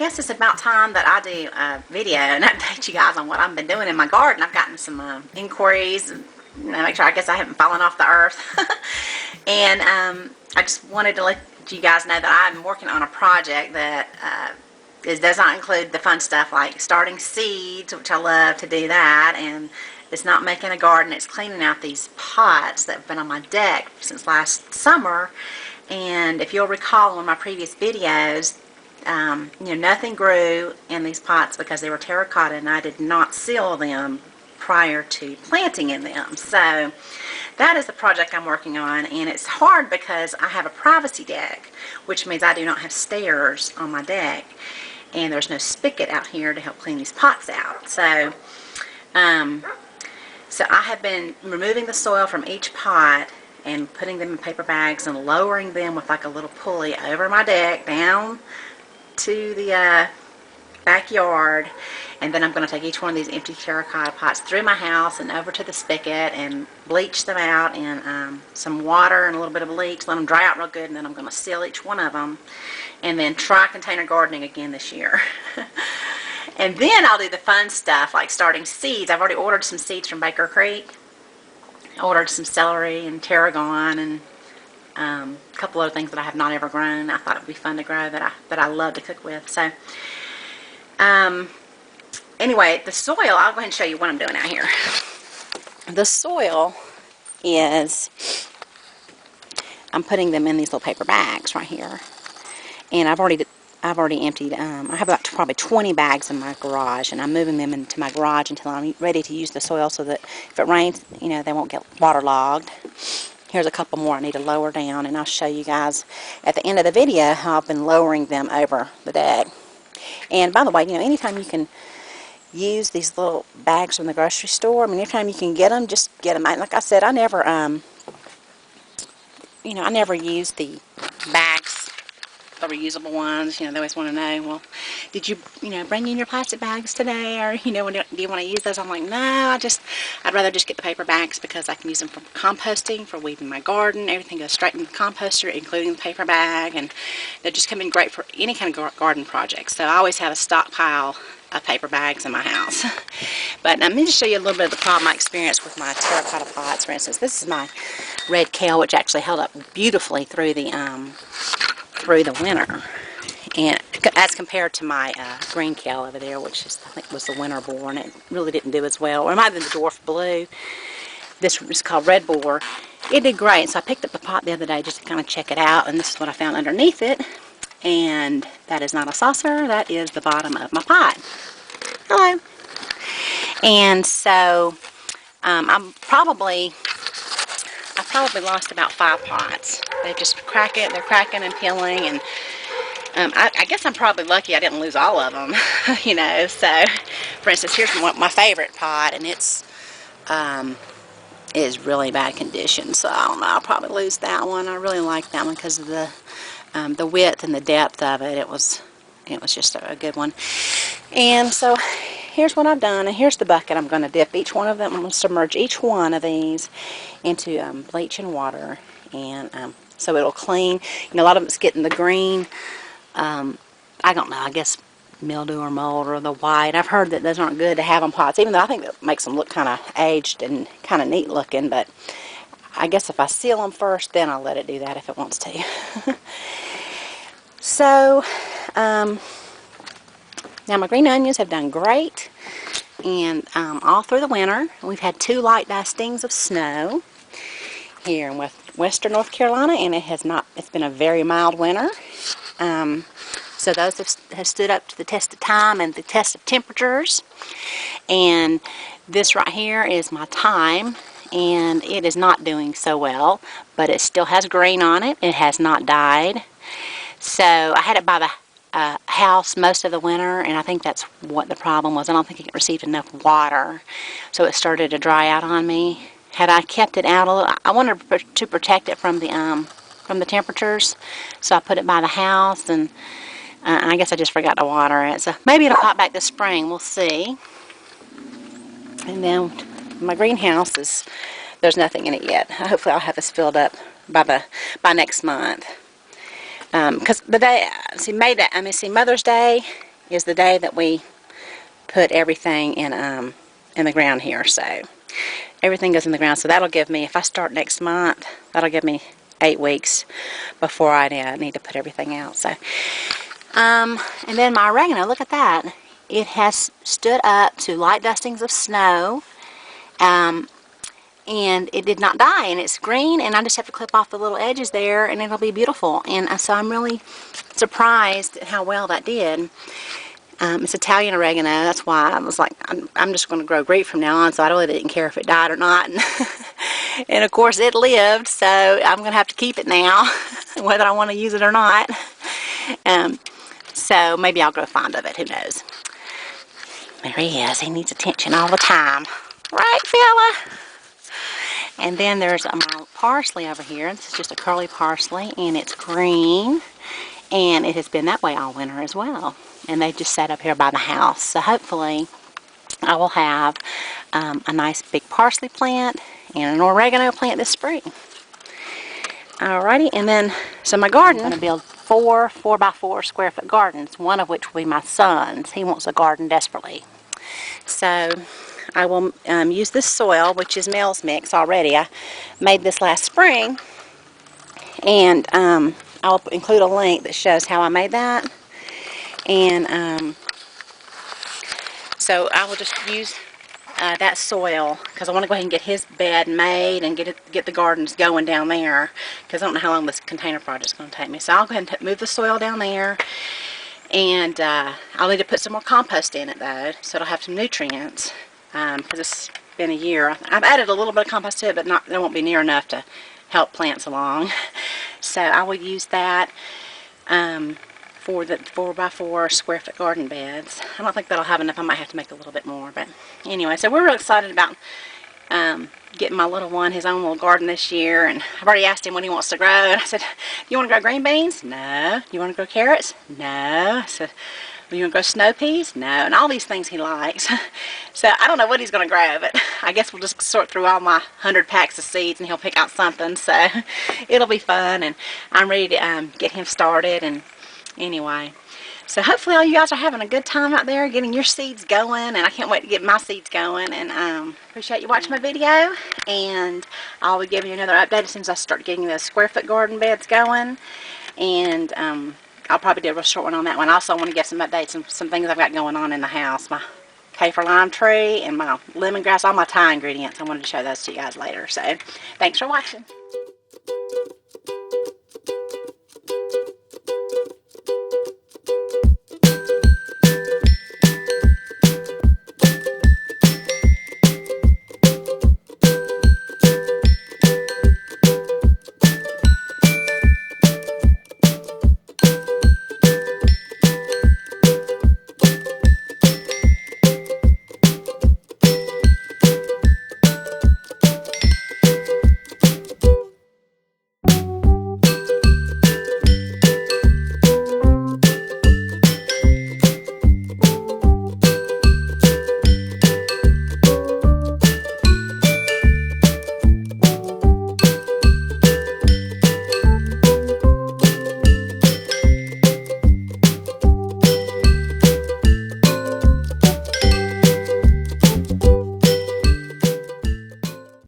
guess it's about time that I do a video and update you guys on what I've been doing in my garden. I've gotten some inquiries, and make sure, I guess I haven't fallen off the earth. And I just wanted to let you guys know that I'm working on a project that does not include the fun stuff like starting seeds, which I love to do that, and it's not making a garden. It's cleaning out these pots that have been on my deck since last summer. And if you'll recall in one of my previous videos, nothing grew in these pots because they were terracotta, and I did not seal them prior to planting in them. So that is the project I'm working on, and it's hard because I have a privacy deck, which means I do not have stairs on my deck, and there's no spigot out here to help clean these pots out. So I have been removing the soil from each pot and putting them in paper bags and lowering them with like a little pulley over my deck down to the backyard. And then I'm going to take each one of these empty terracotta pots through my house and over to the spigot and bleach them out in some water and a little bit of bleach, let them dry out real good, and then I'm going to seal each one of them and then try container gardening again this year. And then I'll do the fun stuff like starting seeds. I've already ordered some seeds from Baker Creek. I ordered some celery and tarragon and a couple other things that I have not ever grown. I thought it would be fun to grow that I love to cook with. So anyway, the soil, I'll go ahead and show you what I'm doing out here. The soil is, I'm putting them in these little paper bags right here. And I've already emptied, I have about probably 20 bags in my garage, and I'm moving them into my garage until I'm ready to use the soil so that if it rains, they won't get waterlogged. Here's a couple more I need to lower down, and I'll show you guys at the end of the video how I've been lowering them over the deck. And by the way, anytime you can use these little bags from the grocery store, anytime you can get them, just get them. Like I said, I never use the bags, the reusable ones. They always want to know, well, did you, bring in your plastic bags today, or, do you want to use those? I'm like, no, I'd rather just get the paper bags because I can use them for composting, for weeding my garden. Everything goes straight in the composter, including the paper bag, and they just come in great for any kind of garden project. So I always have a stockpile of paper bags in my house. But let me just show you a little bit of the problem I experienced with my terracotta pots. For instance, this is my red kale, which actually held up beautifully through the winter, and as compared to my green kale over there, which is, I think, was the winter born. It really didn't do as well. Or it might have been the dwarf blue. This is called red boar. It did great. So I picked up the pot the other day just to kind of check it out, and this is what I found underneath it. And that is not a saucer. That is the bottom of my pot. Hello. And so I probably lost about 5 pots. They just crack it. They're cracking and peeling, and I guess I'm probably lucky I didn't lose all of them. So for instance, here's my favorite pot, and it's is really bad condition. So I don't know. I'll probably lose that one. I really like that one because of the width and the depth of it. It was just a good one. And so here's what I've done, and here's the bucket I'm going to dip each one of them. I'm going to submerge each one of these into bleach and water, and so it'll clean. A lot of it's getting the green, I don't know, I guess mildew or mold or the white. I've heard that those aren't good to have on pots, even though I think that makes them look kind of aged and kind of neat looking, but I guess if I seal them first, then I'll let it do that if it wants to. So, now my green onions have done great, and all through the winter we've had 2 light dustings of snow here in western North Carolina, and it's been a very mild winter. So those have stood up to the test of time and the test of temperatures. And this right here is my thyme, and it is not doing so well, but it still has green on it. It has not died. So I had it by the house most of the winter, and I think that's what the problem was. I don't think it received enough water, so it started to dry out on me. Had I kept it out a little, I wanted to protect it from the temperatures, so I put it by the house, and I guess I just forgot to water it. So maybe it'll pop back this spring. We'll see. And then my greenhouse there's nothing in it yet. Hopefully I'll have this filled up by next month. Because the day, Mother's Day is the day that we put everything in the ground here. So everything goes in the ground. So that'll give me, if I start next month, that'll give me 8 weeks before I need to put everything out. So, and then my oregano, look at that. It has stood up to light dustings of snow. And it did not die, and it's green, and I just have to clip off the little edges there and it'll be beautiful. And so I'm really surprised at how well that did. It's Italian oregano, that's why I was like, I'm just going to grow grape from now on, so I really didn't care if it died or not. And of course it lived, so I'm going to have to keep it now, whether I want to use it or not. So maybe I'll grow fond of it, who knows. There he is, he needs attention all the time. Right, fella? And then there's my parsley over here. This is just a curly parsley, and it's green, and it has been that way all winter as well. And they just sat up here by the house. So hopefully I will have a nice big parsley plant and an oregano plant this spring. Alrighty, and then, so my garden, I'm going to build 4 4x4 square foot gardens, one of which will be my son's. He wants a garden desperately. So I will use this soil, which is Mel's mix already. I made this last spring, and I'll include a link that shows how I made that. And so I will just use that soil because I want to go ahead and get his bed made and get the gardens going down there, because I don't know how long this container project is going to take me. So I'll go ahead and move the soil down there. And I'll need to put some more compost in it though, so it'll have some nutrients. Because it's been a year. I've added a little bit of compost to it, but it won't be near enough to help plants along. So I will use that for the 4x4 square foot garden beds. I don't think that'll have enough. I might have to make a little bit more. But anyway, so we're real excited about getting my little one his own little garden this year. And I've already asked him what he wants to grow. And I said, "Do you want to grow green beans?" "No." "You want to grow carrots?" "No." I said, "You want to grow snow peas?" "No." And all these things he likes. So I don't know what he's going to grow, but I guess we'll just sort through all my 100 packs of seeds and he'll pick out something. So it'll be fun, and I'm ready to get him started. And anyway, so hopefully all you guys are having a good time out there getting your seeds going, and I can't wait to get my seeds going. And appreciate you watching my video, and I'll be giving you another update as soon as I start getting those square foot garden beds going. And I'll probably do a real short one on that one. I also want to give some updates on some things I've got going on in the house. My kaffir lime tree and my lemongrass, all my Thai ingredients. I wanted to show those to you guys later. So thanks for watching.